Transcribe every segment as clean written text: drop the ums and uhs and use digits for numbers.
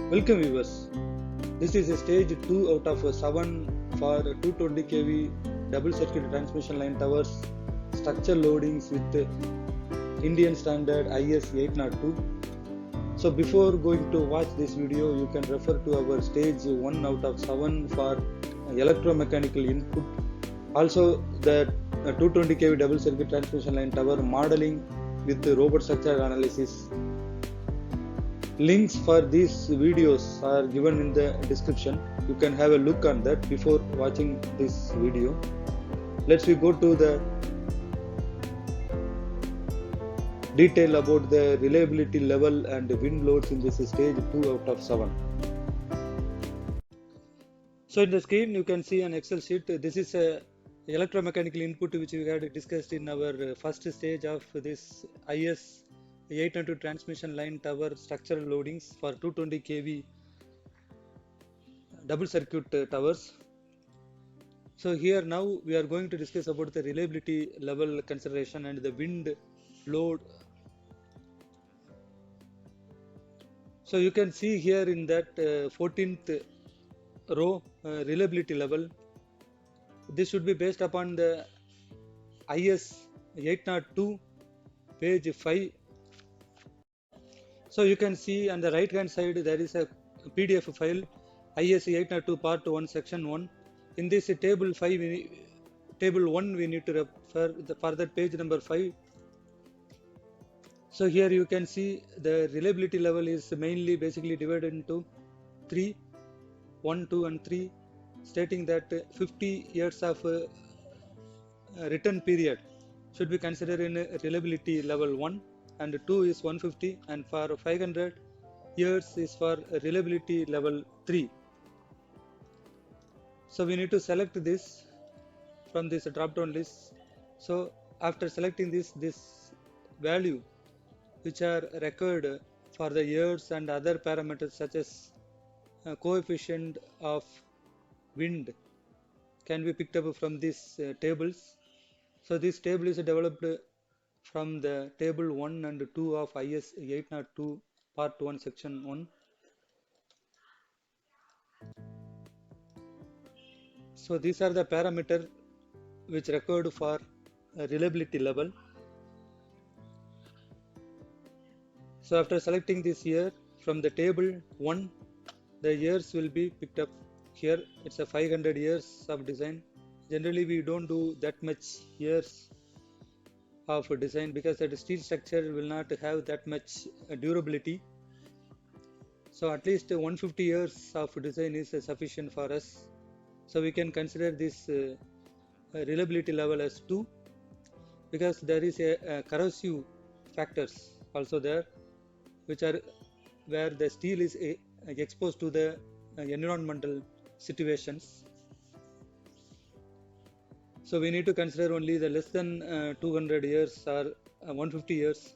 Welcome viewers. This is a stage 2 out of 7 for 220 kV double circuit transmission line towers structure loadings with Indian standard IS 802. So before going to watch this video, you can refer to our stage 1 out of 7 for electromechanical input. Also the 220 kV double circuit transmission line tower modeling with robot structure analysis. Links for these videos are given in the description. You can have a look on that before watching this video. Let's go to the detail about the reliability level and wind loads in this stage 2 out of 7. So in the screen you can see an Excel sheet. This is a electromechanical input which we had discussed in our first stage of this IS 802 transmission line tower structural loadings for 220 kV double circuit towers. So here now we are going to discuss about the reliability level consideration and the wind load. So you can see here in that 14th row reliability level. This should be based upon the IS 802 page 5. So you can see on the right hand side there is a PDF file IS 802 part 1 section 1. In this table 5 table 1 we need to refer for that page number 5. So here you can see the reliability level is mainly basically divided into 3, 1, 2 and 3, stating that 50 years of return period should be considered in reliability level 1, and 2 is 150, and for 500 years is for reliability level 3. So we need to select this from this drop down list. So after selecting this value which are recorded for the years and other parameters such as coefficient of wind can be picked up from these tables. So this table is developed from the table 1 and 2 of IS 802 part 1 section 1. So these are the parameters which record for reliability level. So after selecting this year from the table 1, the years will be picked up. Here it's a 500 years of design. Generally we don't do that much years of design because the steel structure will not have that much durability. So at least 150 years of design is sufficient for us. So we can consider this reliability level as 2 because there is a corrosive factors also there, which are where the steel is exposed to the environmental situations. So we need to consider only the less than 200 years or 150 years.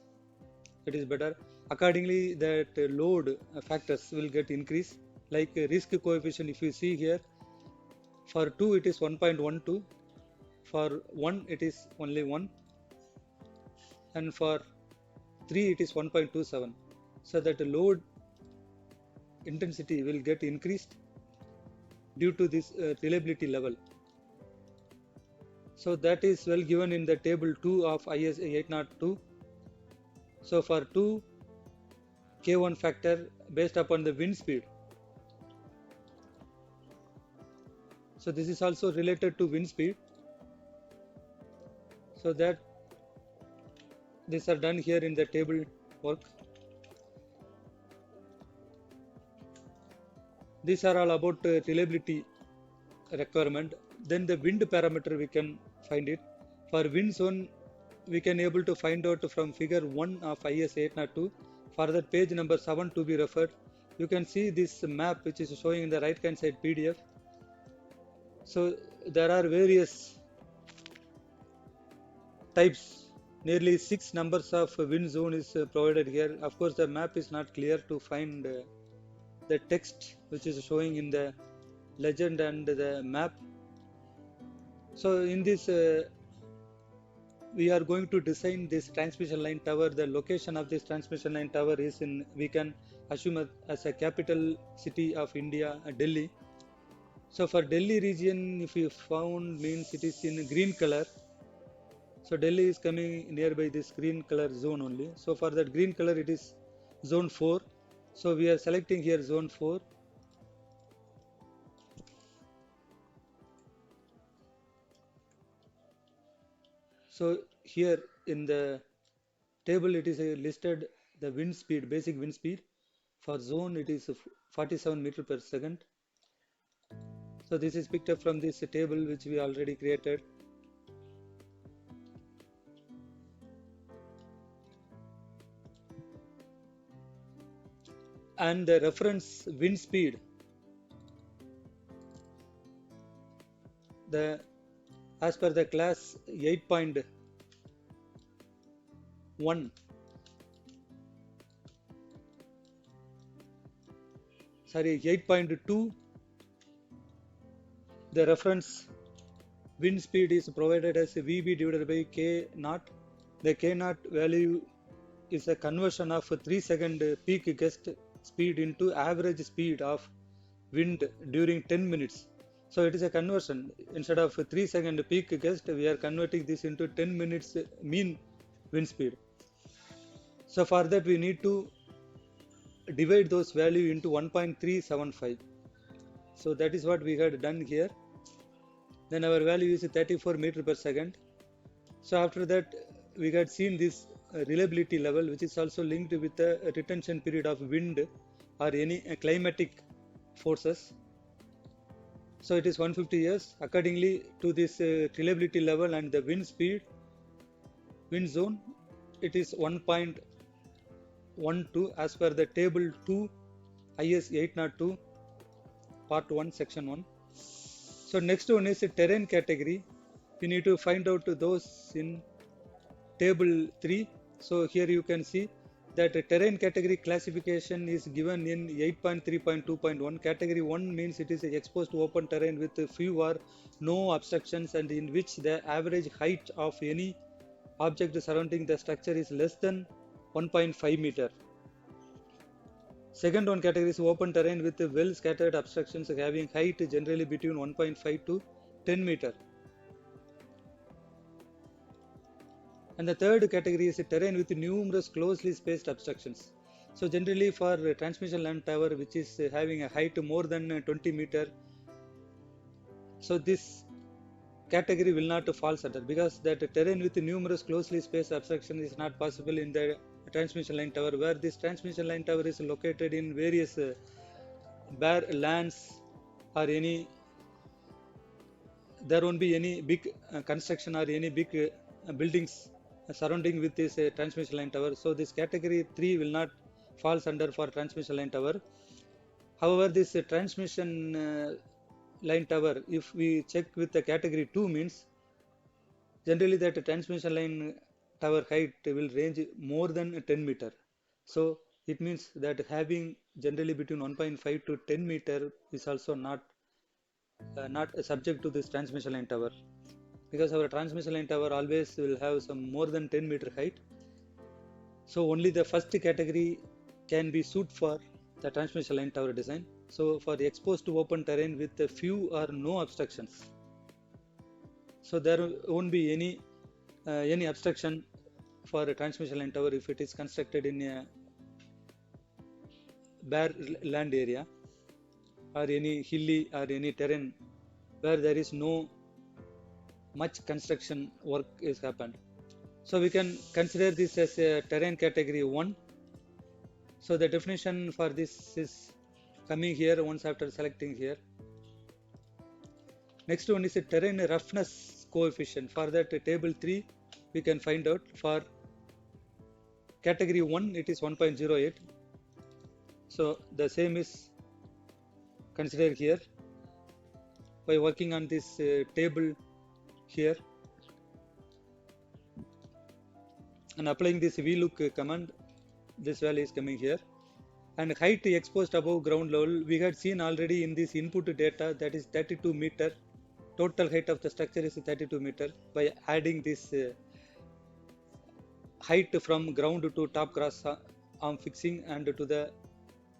It is better. Accordingly, that load factors will get increased. Like risk coefficient, if you see here, for 2 it is 1.12, for 1 it is only 1, and for 3 it is 1.27. So that load intensity will get increased due to this reliability level. So that is well given in the table 2 of IS 802. So for 2 K1 factor based upon the wind speed. So this is also related to wind speed. So that these are done here in the table work. These are all about reliability requirement. Then the wind parameter we can find it. For wind zone we can able to find out from figure 1 of IS 802. For that page number 7 to be referred. You can see this map which is showing in the right hand side PDF. So there are various types, nearly 6 numbers of wind zone is provided here. Of course the map is not clear to find the text which is showing in the legend and the map. So in this we are going to design this transmission line tower, the location of this transmission line tower is in, we can assume as a capital city of India, Delhi. So for Delhi region, if you found means it is in green color. So Delhi is coming nearby this green color zone only. So for that green color, it is zone 4. So we are selecting here zone 4. So here in the table, it is listed the wind speed, basic wind speed. For zone, it is 47 meter per second. So this is picked up from this table which we already created. And the reference wind speed, as per the class 8.1, sorry 8.2, the reference wind speed is provided as VB divided by K naught. The K naught value is a conversion of 3-second peak gust speed into average speed of wind during 10 minutes. So it is a conversion. Instead of 3-second peak gust, we are converting this into 10 minutes mean wind speed. So for that, we need to divide those value into 1.375. So that is what we had done here. Then our value is 34 meter per second. So after that, we had seen this reliability level, which is also linked with the retention period of wind or any climatic forces. So it is 150 years. Accordingly to this reliability level and the wind speed, wind zone, it is 1.12 as per the table 2 IS 802 part 1 section 1. So next one is terrain category. We need to find out those in table 3. So here you can see that terrain category classification is given in 8.3.2.1. Category 1 means it is exposed to open terrain with few or no obstructions and in which the average height of any object surrounding the structure is less than 1.5 meter. Second one category is open terrain with well scattered obstructions having height generally between 1.5 to 10 meter. And the third category is terrain with numerous closely spaced obstructions. So generally for transmission line tower which is having a height more than 20 meter, so this category will not fall under, because that terrain with numerous closely spaced obstructions is not possible in the transmission line tower, where this transmission line tower is located in various bare lands or any, there won't be any big construction or any big buildings surrounding with this transmission line tower. So this category 3 will not falls under for transmission line tower. However, this transmission line tower, if we check with the category 2 means, generally that transmission line tower height will range more than 10 meter. So it means that having generally between 1.5 to 10 meter is also not subject to this transmission line tower, because our transmission line tower always will have some more than 10 meter height. So only the first category can be suited for the transmission line tower design. So for the exposed to open terrain with a few or no obstructions, so there won't be any obstruction for a transmission line tower if it is constructed in a bare land area or any hilly or any terrain where there is no much construction work is happened. So we can consider this as a terrain category 1. So the definition for this is coming here once after selecting here. Next one is a terrain roughness coefficient. For that table 3 we can find out. For category 1 it is 1.08. So the same is considered here by working on this table here and applying this vlook command. This value is coming here. And height exposed above ground level, we had seen already in this input data, that is 32 meter. Total height of the structure is 32 meter. By adding this height from ground to top cross arm fixing and to the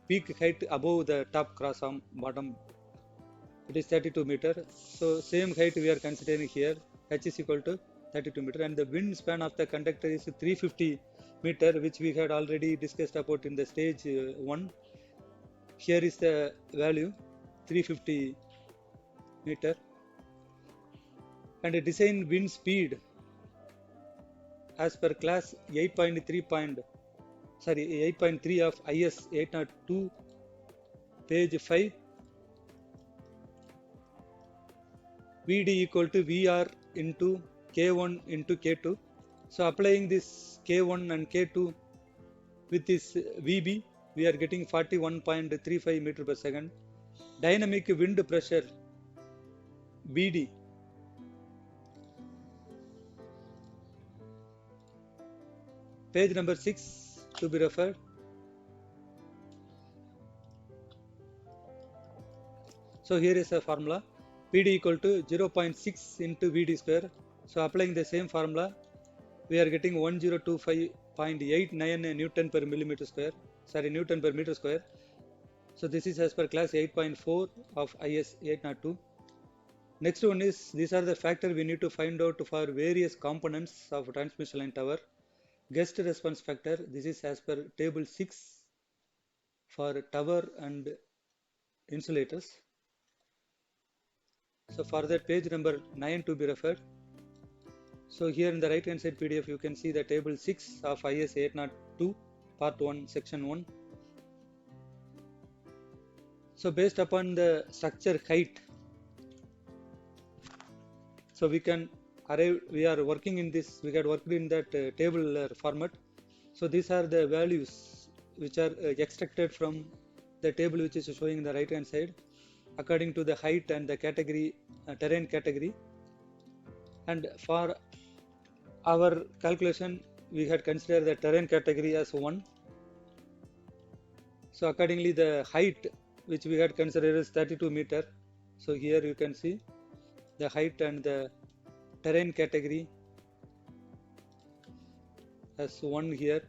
peak height above the top cross arm bottom, it is 32 meter. So same height we are considering here, h is equal to 32 meter, and the wingspan of the conductor is 350 meter, which we had already discussed about in the stage 1. Here is the value 350 meter, and the design wind speed as per class 8.3 of IS 802 page 5, Vd equal to Vr into K1 into K2. So applying this K1 and K2 with this Vb, we are getting 41.35 meter per second. Dynamic wind pressure Vd, page number 6 to be referred. So here is a formula, Vd equal to 0.6 into Vd square. So applying the same formula, we are getting 1025.89 Newton per millimeter square, Newton per meter square. So this is as per class 8.4 of IS 802. Next one is, these are the factors we need to find out for various components of transmission line tower. Guest response factor, this is as per table 6 for tower and insulators. So for that, page number 9 to be referred. So here in the right hand side PDF, you can see the table 6 of IS 802 part 1 section 1. So based upon the structure height, so we can arrive, we are working in this, we had worked in that table format. So these are the values which are extracted from the table which is showing in the right hand side according to the height and the category, terrain category. And for our calculation, we had considered the terrain category as 1. So accordingly, the height which we had considered is 32 meter. So here you can see the height and the terrain category as 1 here.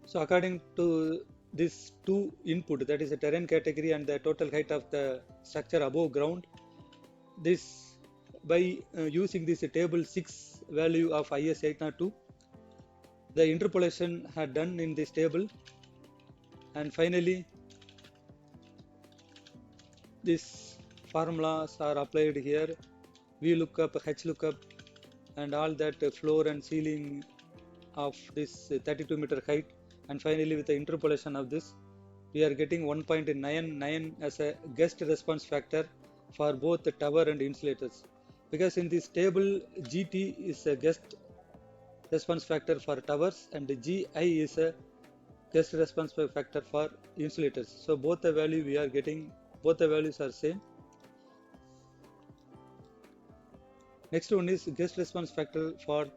So according to this 2 input, that is the terrain category and the total height of the structure above ground, this by using this table 6 value of IS 802, the interpolation had done in this table, and finally these formulas are applied here, V lookup, H lookup, and all that floor and ceiling of this 32 meter height, and finally with the interpolation of this, we are getting 1.99 as a guest response factor for both the tower and insulators. Because in this table, GT is a guest response factor for towers and GI is a guest response factor for insulators. So both the value we are getting, both the values are same. Next one is guest response factor for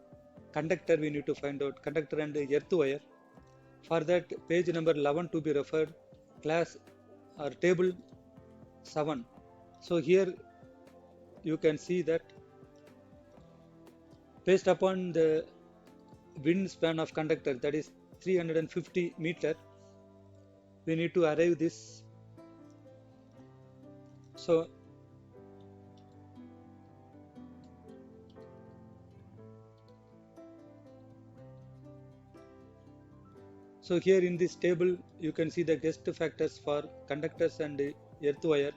conductor. We need to find out conductor and earth wire. For that, page number 11 to be referred, class or table 7. So here you can see that based upon the wingspan of conductor, that is 350 meter, we need to arrive this. So here in this table, you can see the guest factors for conductors and earth wire.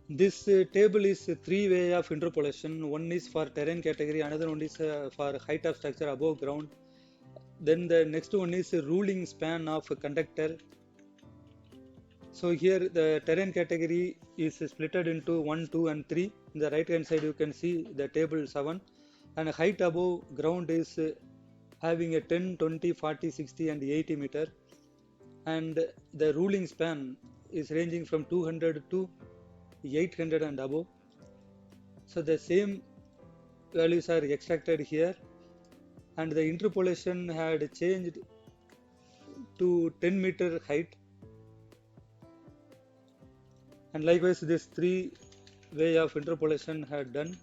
This table is 3 way of interpolation. One is for terrain category, another one is for height of structure above ground. Then the next one is ruling span of conductor. So here the terrain category is splitted into 1, 2 and 3. In the right hand side you can see the table 7, and height above ground is having a 10, 20, 40, 60 and 80 meter, and the ruling span is ranging from 200 to 800 and above. So the same values are extracted here, and the interpolation had changed to 10 meter height And likewise, this three way of interpolation had done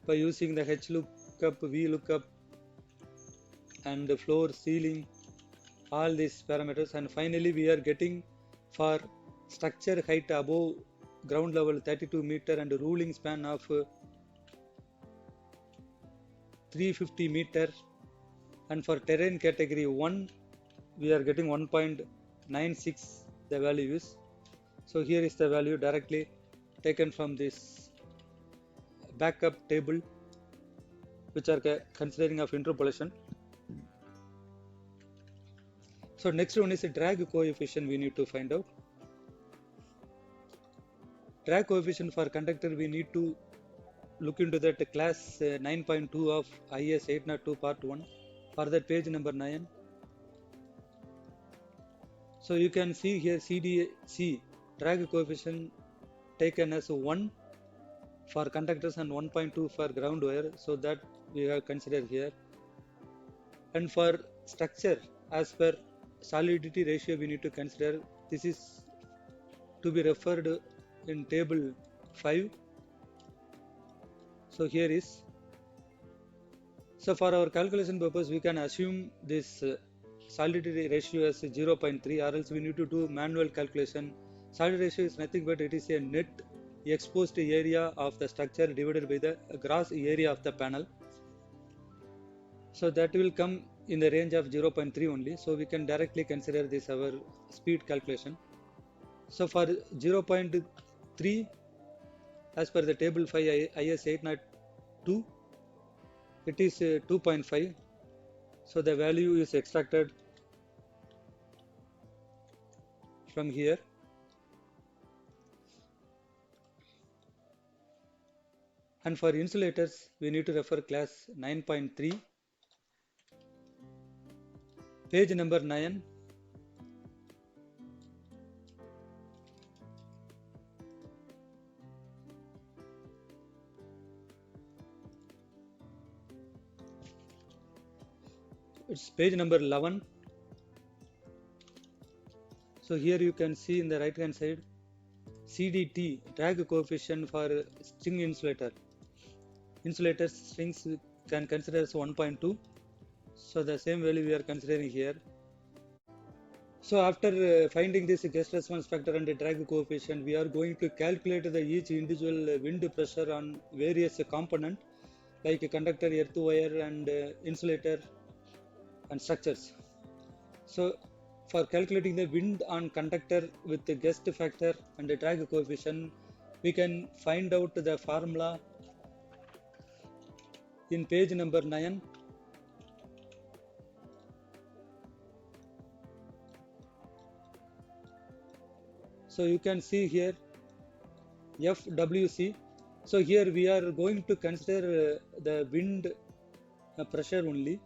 by using the H lookup, V lookup, and the floor, ceiling, all these parameters. And finally, we are getting for structure height above ground level 32 meter and ruling span of 350 meter. And for terrain category 1, we are getting 1.96 the value is. So here is the value directly taken from this backup table, which are considering of interpolation. So next one is a drag coefficient we need to find out. Drag coefficient for conductor, we need to look into that class 9.2 of IS 802 part 1 for that page number 9. So you can see here CDC drag coefficient taken as 1 for conductors and 1.2 for ground wire, so that we have considered here. And for structure, as per solidity ratio, we need to consider this is to be referred in table 5. So here is, so for our calculation purpose, we can assume this solidity ratio as 0.3, or else we need to do manual calculation. Solidity ratio is nothing but it is a net exposed area of the structure divided by the gross area of the panel. So that will come in the range of 0.3 only. So we can directly consider this our speed calculation. So for 0.3, as per the table 5 IS 802, it is 2.5. So the value is extracted from here. And for insulators, we need to refer class 9.3, page number 9. It's page number 11. So here you can see in the right hand side CDT drag coefficient for string insulator. Insulator strings can consider as 1.2. So the same value we are considering here. So after finding this gust response factor and the drag coefficient, we are going to calculate the each individual wind pressure on various component like conductor, earth wire, and insulator and structures. So for calculating the wind on conductor with the gust factor and the drag coefficient, we can find out the formula in page number 9. So you can see here FWC. So here we are going to consider the wind pressure only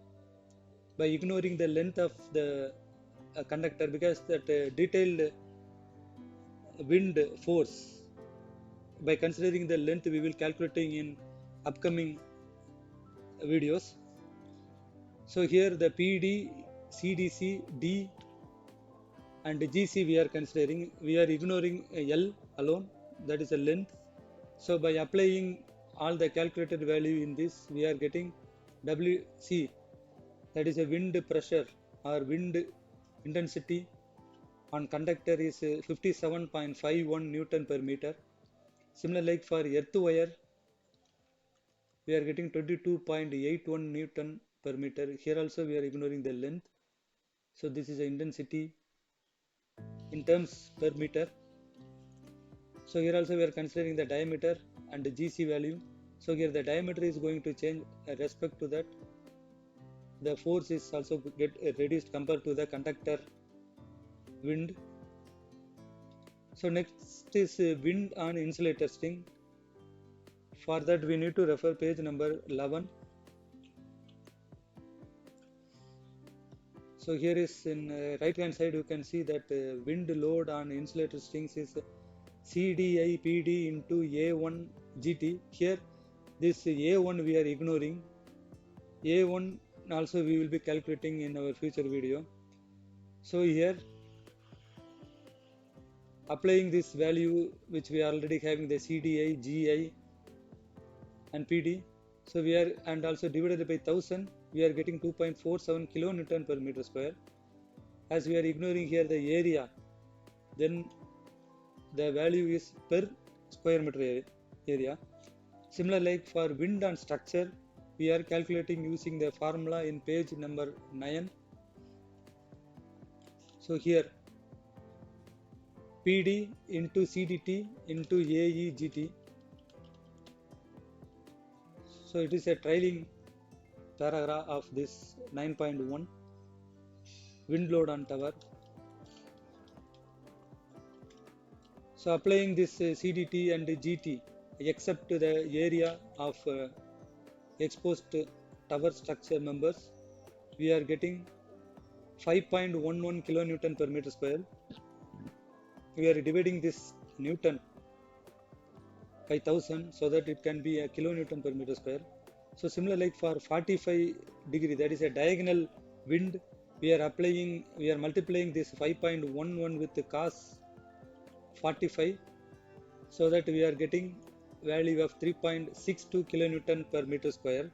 by ignoring the length of the conductor, because that detailed wind force, by considering the length, we will calculating in upcoming videos. So here the PD, CDC, D and GC we are considering. We are ignoring L alone, that is a length. So by applying all the calculated value in this, we are getting WC, that is a wind pressure or wind intensity on conductor is 57.51 Newton per meter. Similar like for earth wire, we are getting 22.81 Newton per meter. Here also we are ignoring the length. So this is the intensity in terms per meter. So here also we are considering the diameter and the GC value. So here the diameter is going to change respect to that. The force is also get reduced compared to the conductor wind. So next is wind on insulator string. For that we need to refer page number 11. So here is in right hand side you can see that wind load on insulator strings is CDI PD into A1 GT. Here this A1 we are ignoring. A1 also we will be calculating in our future video. So here applying this value which we are already having the CDI, GI and PD. So we are, and also divided by 1000, we are getting 2.47 kilonewton per meter square. As we are ignoring here the area, then the value is per square meter area. Similar like for wind and structure, we are calculating using the formula in page number 9. So here PD into CDT into AEGT. So it is a trailing paragraph of this 9.1 wind load on tower. So applying this CDT and GT except the area of exposed tower structure members, we are getting 5.11 kilonewton per meter square. We are dividing this Newton by 1000 so that it can be a kilonewton per meter square. So similar like for 45 degree, that is a diagonal wind, we are multiplying this 5.11 with the cos 45, so that we are getting value of 3.62 kilonewton per meter square.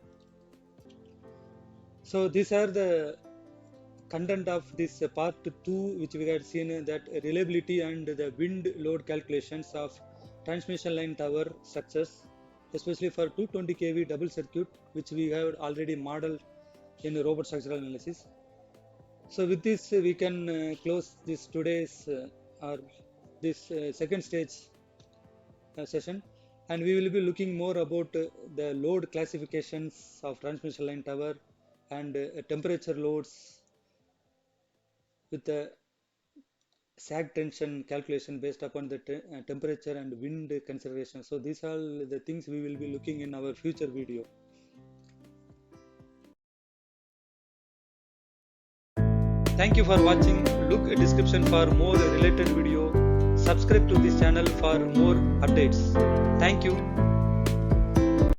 So these are the content of this part 2, which we had seen, that reliability and the wind load calculations of transmission line tower structures, especially for 220 kV double circuit, which we have already modeled in robot structural analysis. So with this we can close this today's second stage session, and we will be looking more about the load classifications of transmission line tower and temperature loads with the sag tension calculation based upon the temperature and wind consideration. So these are the things we will be looking in our future video. Thank you for watching. Look at description for more related video. Subscribe to this channel for more updates. Thank you.